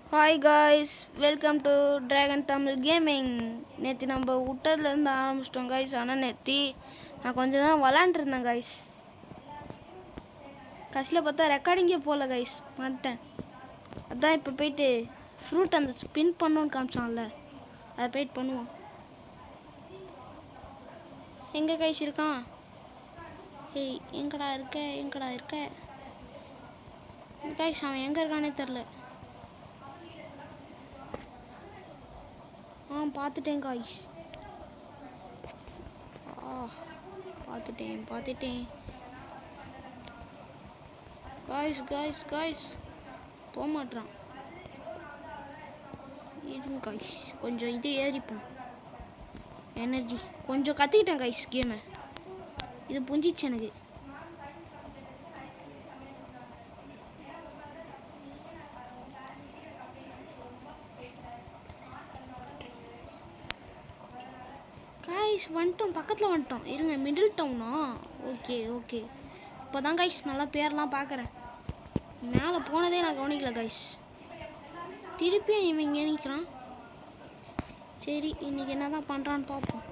Hi guys, welcome to dragon Tamil gaming. நேற்று நம்ம விட்டதுலேருந்து ஆரம்பிச்சிட்டோம் காய்ஸ். ஆனால் நேற்று நான் கொஞ்ச நேரம் விளாண்டுருந்தேன் காய்ஸ். கடைசியில் பார்த்தா ரெக்கார்டிங்கே போகல காய்ஸ், வந்துட்டேன். அதான் இப்போ போயிட்டு ஃப்ரூட் அந்த ஸ்பின் பண்ணோன்னு காமிச்சான்ல, அதை போயிட்டு பண்ணுவோம். எங்கே காய்ஸ் இருக்கான்? ஏய், எங்கடா இருக்க காய்ஸ்? அவன் எங்கே இருக்கானே தெரில. பார்த்துட்டேன் காய்ஸ். பார்த்துட்டேன் காய்ஸ் போக மாட்டான். இருங்க காய்ஸ், கொஞ்சம் இது ஏறிப்போம். எனர்ஜி கொஞ்சம் கற்றுக்கிட்டேன் காய்ஸ். கேமை இது புரிஞ்சிச்சு எனக்கு. காய்ஸ் வந்துட்டோம், பக்கத்தில் வந்துட்டோம். இருங்க, மிடில் டவுனா? ஓகே இப்போ தான் காய்ஸ் நல்லா பேர்லாம் பார்க்குறேன். மேலே போனதே நான் கவனிக்கல காய்ஸ். திருப்பியும் இவன் இங்கே நிற்கிறான். சரி, இன்றைக்கி என்ன தான் பண்ணுறான்னு பார்ப்போம்.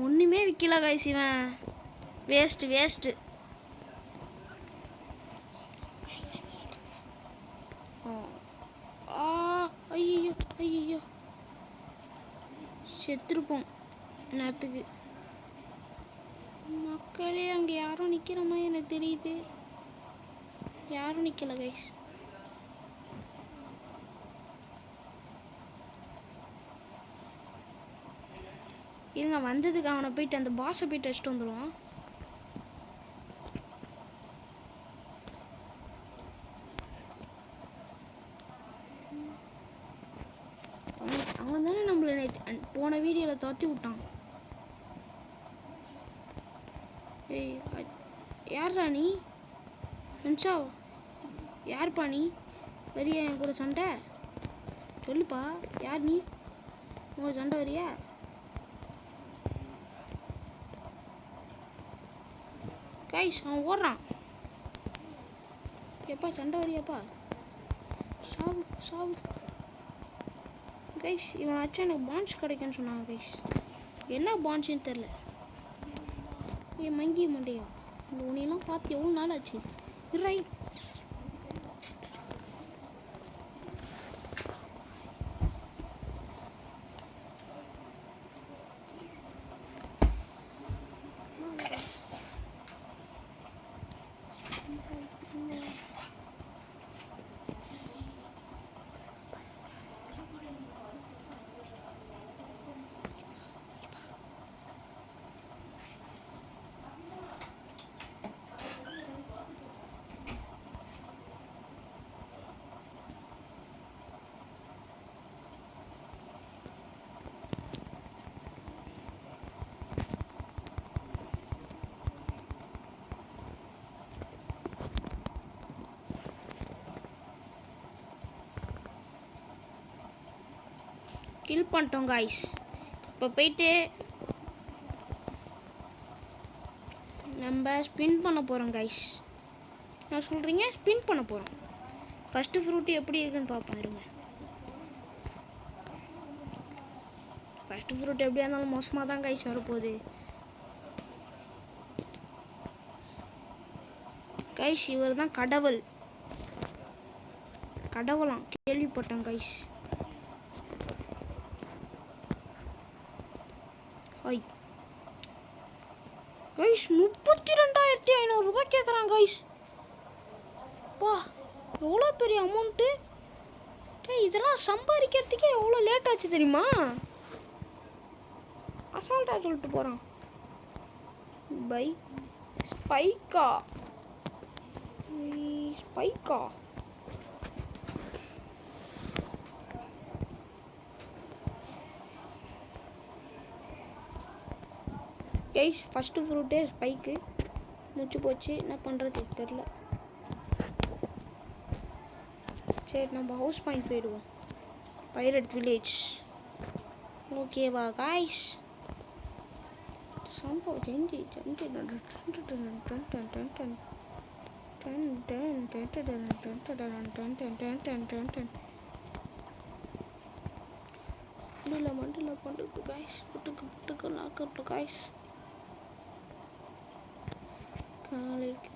ஒன்றுமே விற்கல காய்ஸ். இவன் வேஸ்ட்டு. ஐயோ செத்துருப்போம் நேரத்துக்கு. மக்களே, அங்கே யாரும் நிற்கிற மாதிரி எனக்கு தெரியுது. யாரும் நிற்கல கைஸ். இருங்க, வந்ததுக்கு அவனை போயிட்டு அந்த பாஸை போயிட்டு வச்சுட்டு வந்துடுவான். அவன் தானே நம்மளை போன வீடியோவில் துரத்தி விட்டான். ஏய், யார்ரா நீ? நினச்சா யார்ப்பா நீ? வரியா என் கூட சண்டை? சொல்லுப்பா, யார் நீ? உங்க சண்டை வரியா? கைஸ், அவன் ஓடுறான். எப்பா சண்டை வரியாப்பா? சாவு கைஸ். இவன் ஆச்சும் எனக்கு பான்ஸ் கிடைக்குன்னு சொன்னாங்க கைஸ். என்ன பான்ஸ்ன்னு தெரில. ஏன் மங்கி மண்டையா? இந்த உனியெல்லாம் பார்த்து எவ்வளோ நாள் ஆச்சு. ரைட், கில் பண்ணிட்டோம் காய்ஸ். இப்போ போயிட்டு நம்ம ஸ்பின் பண்ண போகிறோம் காய்ஸ். நான் சொல்கிறீங்க, ஸ்பின் பண்ண போகிறோம். ஃபஸ்ட்டு ஃப்ரூட்டு எப்படி இருக்குன்னு பார்ப்போம். இருங்க, ஃபஸ்ட்டு ஃப்ரூட் எப்படியா இருந்தாலும் மோசமாக தான் காய்ஸ் வரப்போகுது. கைஸ், இவர் தான் கடவுளாம் கேள்விப்பட்டேன் கைஸ். கைஸ், 32,500 ரூபாய் கேட்குறான் கைஸ். பா, எவ்வளோ பெரிய அமௌண்ட்டு. இதெல்லாம் சம்பாதிக்கிறதுக்கே எவ்வளோ லேட் ஆச்சு தெரியுமா? அசால்ட்டாக சொல்லிட்டு போகிறான். பை ஸ்பைக்கா கைஸ் ஃபஸ்ட்டு ஃப்ரூட்டே ஸ்பைக்கு முடிச்சு போச்சு. என்ன பண்ணுறது தெரில. சரி நம்ம ஹவுஸ் பாயிண்ட் போயிடுவோம். பைரட் வில்லேஜ் ஓகேவா காய்ஸ்? சம்பவம் செஞ்சு மண்டில் பண்ணுக்கு காய்ஸ். புட்டுக்கு லாக்கப்ல காய்ஸ். காலைக்கு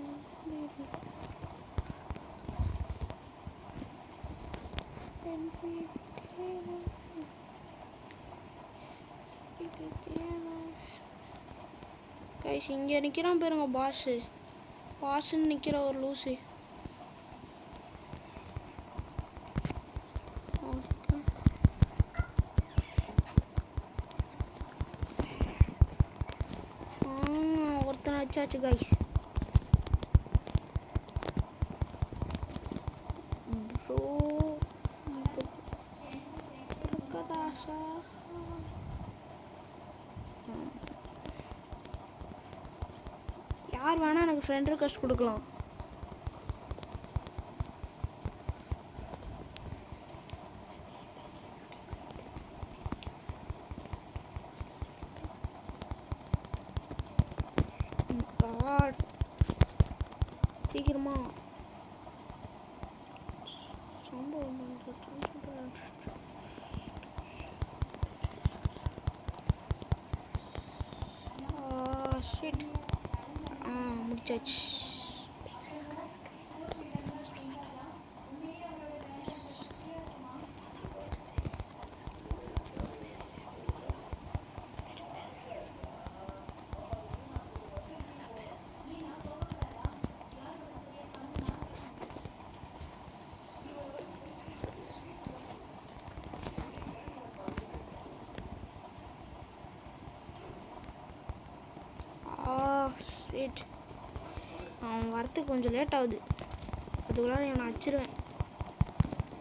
கைஸ் இங்கே நிற்கிறான் பாருங்க பாஸுன்னு நிற்கிற ஒரு லூஸு. ஒருத்தனை வச்சாச்சு கைஸ். ப்ரோ பிரகதாஷா யார் வேணால் எனக்கு ஃப்ரெண்ட் ரிக்வெஸ்ட் கொடுக்கலாம். சீக்கிரமா சம்பவம் முடிச்சாச்சு. அவன் வரத்துக்கு கொஞ்சம் லேட் ஆகுது. அதுக்குள்ளார நான் அடிச்சிருவேன்.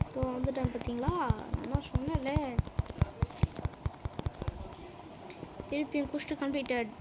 இப்போ வந்துட்டேன் பார்த்தீங்களா? நான் தான் சொன்னேன்ல. திருப்பியும் குஷ்டு கம்ப்ளீட்டட்.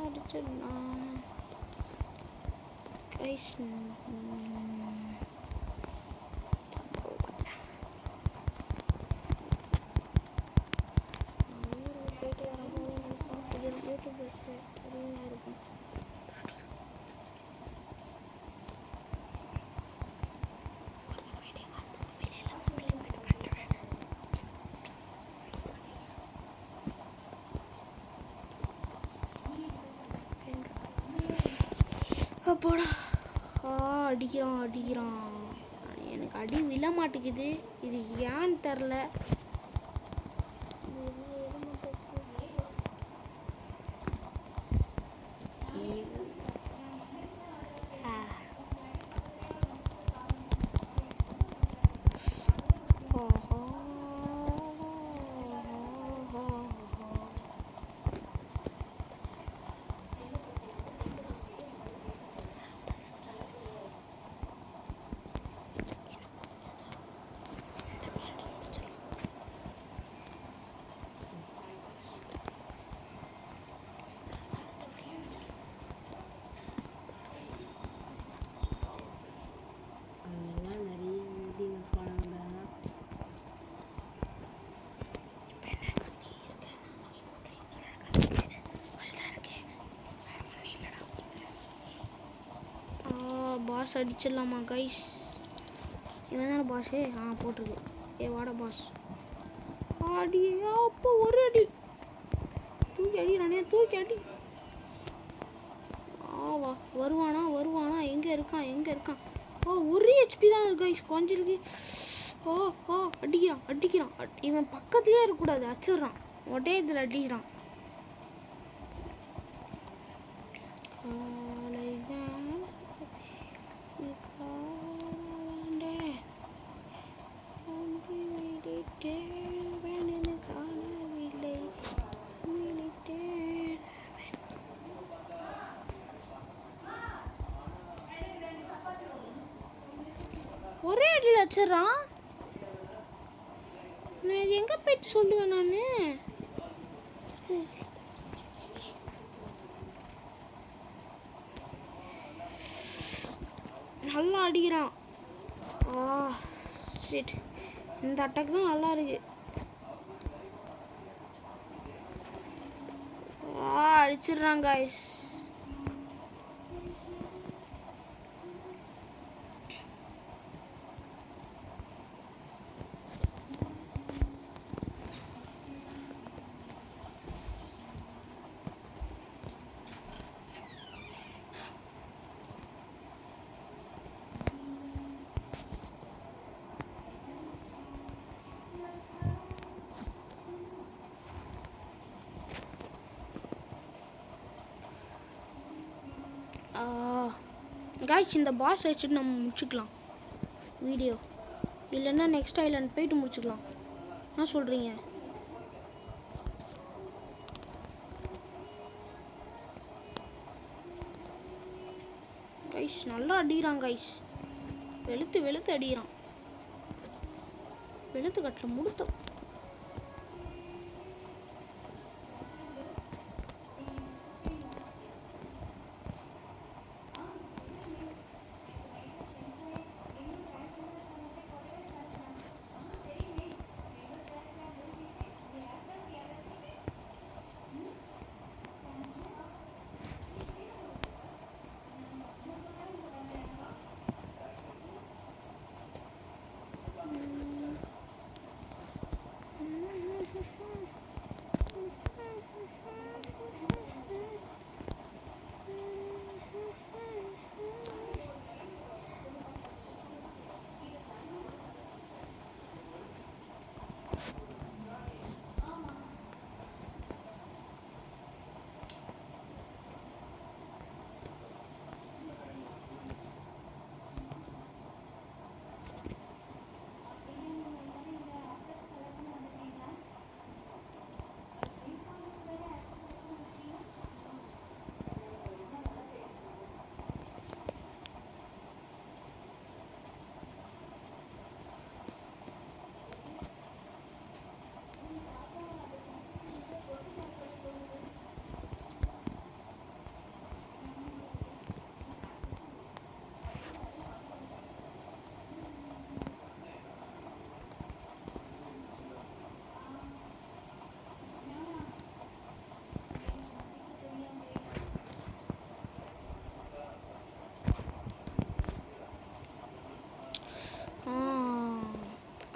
அடிச்சிடலாம் கைஸ். போயிட்டு வரும்போது யூடியூபர்ஸ் அதிகமாக இருக்கும். அப்போடா அடிக்கிறான். எனக்கு அடி விழ மாட்டேங்குது. இது ஏன்னு தெரில. பாஸ் அடிச்சிடலாமா கைஸ்? இவன் தானே பாஸு? போட்டிருக்கு. வாடா பாஸ். அடி அப்போ ஒரு அடி தூக்கி அடி. வருவானா? எங்கே இருக்கான்? ஓ ஒரே ஹெச்பி தான் கைஸ் குறைஞ்சிருக்கு. ஓ ஓ அடிக்கிறான். இவன் பக்கத்துலேயே இருக்கக்கூடாது, அடிச்சிடுறான். ஒட்டே இதில் அடிக்கிறான். ஒரே அடியில் வச்சிடறான். நான் இது எங்கே போயிட்டு சொல்லுவேன் நான். நல்லா அடிக்கிறான். ஷிட், இந்த அட்டாக் தான் நல்லா இருக்கு. அடிச்சிடுறான் கைஸ். காய்ஸ் இந்த பாஸ் வச்சுட்டு நம்ம முடிச்சுக்கலாம் வீடியோ, இல்லைன்னா நெக்ஸ்ட் ஐலாண்ட் போயிட்டு முடிச்சுக்கலாம். என்ன சொல்கிறீங்க? கைஸ் நல்லா அடிக்கிறான் கைஸ். வெளுத்து அடிக்கிறான். வெளுத்து கட்டல முடுத்த.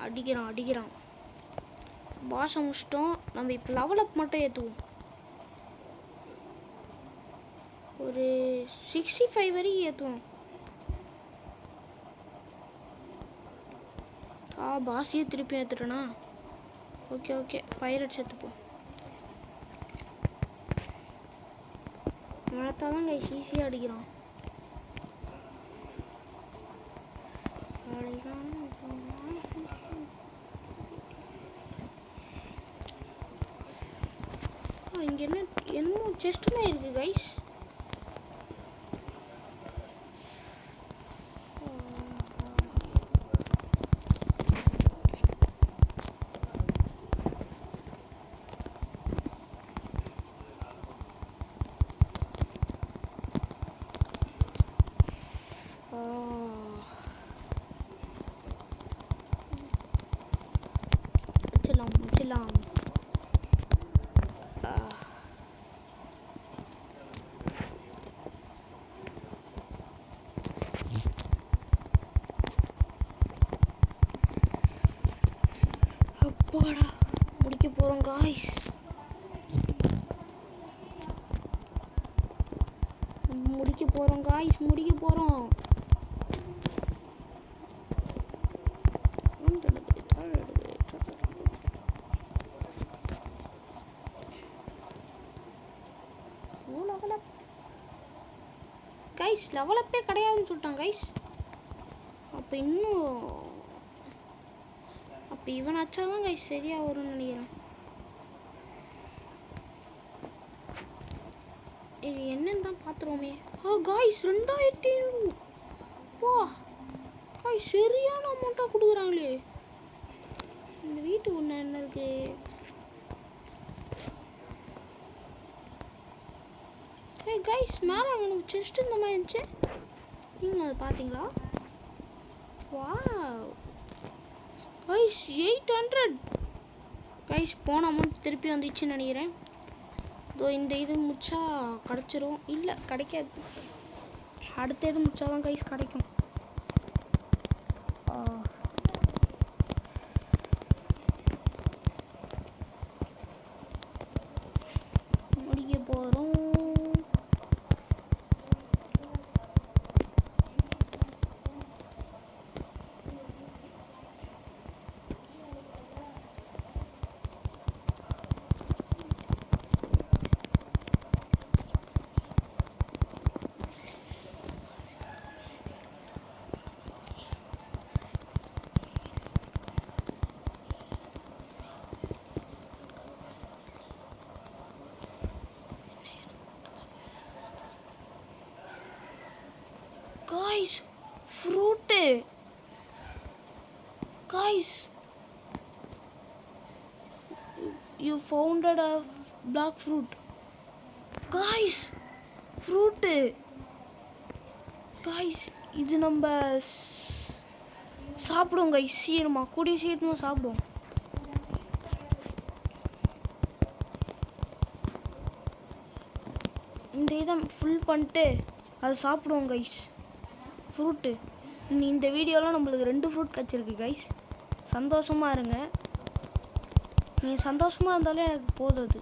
அடிக்கிறான். பாஷை முடிச்சிட்டோம். நம்ம இப்போ லெவல் அப் மட்டும் ஏற்றுவோம். ஒரு 65 வரைக்கும் ஏற்றுவோம். பாஸையே திருப்பி ஏற்றுட்டோன்னா ஓகே பைரட்ஸ் எடுத்துப்போம். வளர்த்தாதான் கைஸ் ஈஸியாக அடிக்கிறான். இங்கே என்னமோ செஸ்ட்டுமே இருக்குது கைஸ். முடிச்சிடலாம். அப்பாடா முடிக்க போகிறோம் காய்ஸ். முடிக்க போகிறோம். கைஸ் லெவல் அப்பே கிடையாதுன்னு சொல்லிட்டான் கைஸ். அப்போ இன்னும் அப்போ இவன் அச்சாதான் கைஸ் சரியாக வரும்னு நினைக்கிறேன். இது என்னன்னு தான் பார்த்துருவோமே. காய்ஸ் 2500 வா காய்ஸ் சரியான அமௌண்ட்டாக கொடுக்குறாங்களே. இந்த வீட்டு ஒன்று என்ன இருக்கு. காய்ஸ் மேலே எனக்கு செஸ்ட் இந்த மாதிரி இருந்துச்சு. நீங்களும் அதை பார்த்தீங்களா? வா காய்ஸ் 800 காய்ஸ் போன அமௌண்ட் திருப்பி வந்துச்சுன்னு நினைக்கிறேன். இந்த இது முடிச்சா கிடச்சிரும். இல்லை கிடைக்காது. அடுத்த இது முடிச்சா தான் கைஸ் கிடைக்கும். முடிக்க போகிறோம். Guys, fruit. Guys, you found a black fruit. Guys, fruit. Guys, இது நம்ம சாப்பிடுவோம் கைஸ். சீக்கிரமா கூடிய சீக்கிரமா சாப்பிடுவோம். இந்த இதை ஃபுல் பண்ணிட்டு அதை சாப்பிடுவோம் கைஸ். ஃப்ரூட்டு இந்த வீடியோவில் நம்மளுக்கு 2 ஃப்ரூட் கிடச்சிருக்கு கைஸ். சந்தோஷமாக இருங்க. நீங்கள் சந்தோஷமாக இருந்தாலே எனக்கு போதும். அது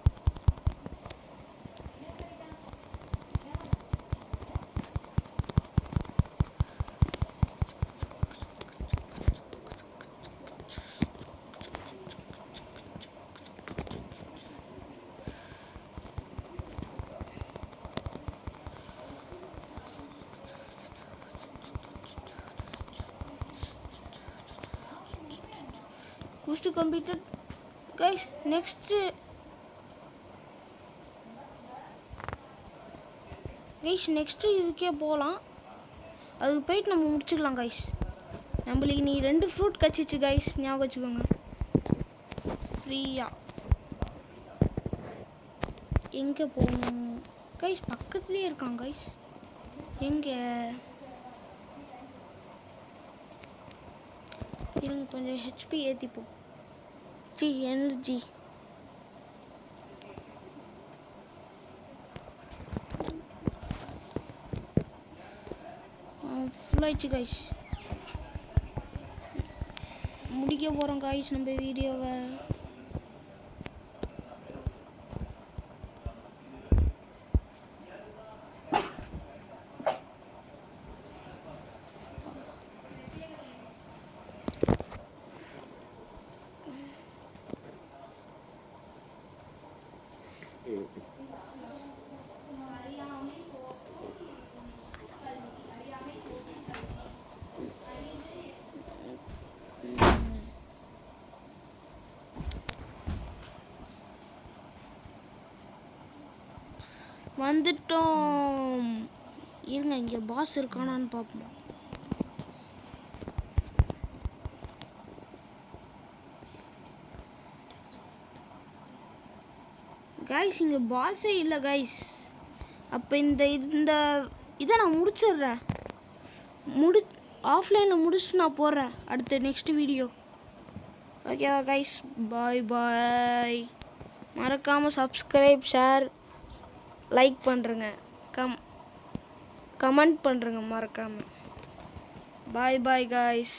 quest completed guys. Next இதுக்கே போகலாம். அதுக்கு போயிட்டு நம்ம முடிச்சுக்கலாம் கைஸ். நம்மளுக்கு நீ 2 ஃப்ரூட் கிடச்சிச்சு கைஸ், ஞாபகம் வச்சுக்கோங்க. ஃப்ரீயாக எங்கே போகணும் கைஸ்? பக்கத்துலேயே இருக்காங்க கைஸ். எங்கே இருங்க, கொஞ்சம் ஹெச்பி ஏற்றிப்போம். எனர்ஜி ஃபுல்லாகிடுச்சு கைஸ். முடிக்க போகிறோம் கைஸ் நம்ம வீடியோவை. வந்துட்டோம். இருங்க, இங்கே பாஸ் இருக்கானான்னு பார்ப்போம். கைஸ் இங்கே பாஸே இல்லை கைஸ். அப்போ இந்த இதை நான் முடிச்சிடுறேன். ஆஃப்லைனில் முடிச்சுட்டு நான் போடுறேன் அடுத்த நெக்ஸ்ட் வீடியோ. ஓகேவா கைஸ்? பாய் பாய். மறக்காமல் சப்ஸ்கிரைப், ஷேர், லைக் பண்ணுறங்க, கமெண்ட் பண்ணுறங்க மறக்காமல். பாய் பாய் கைஸ்.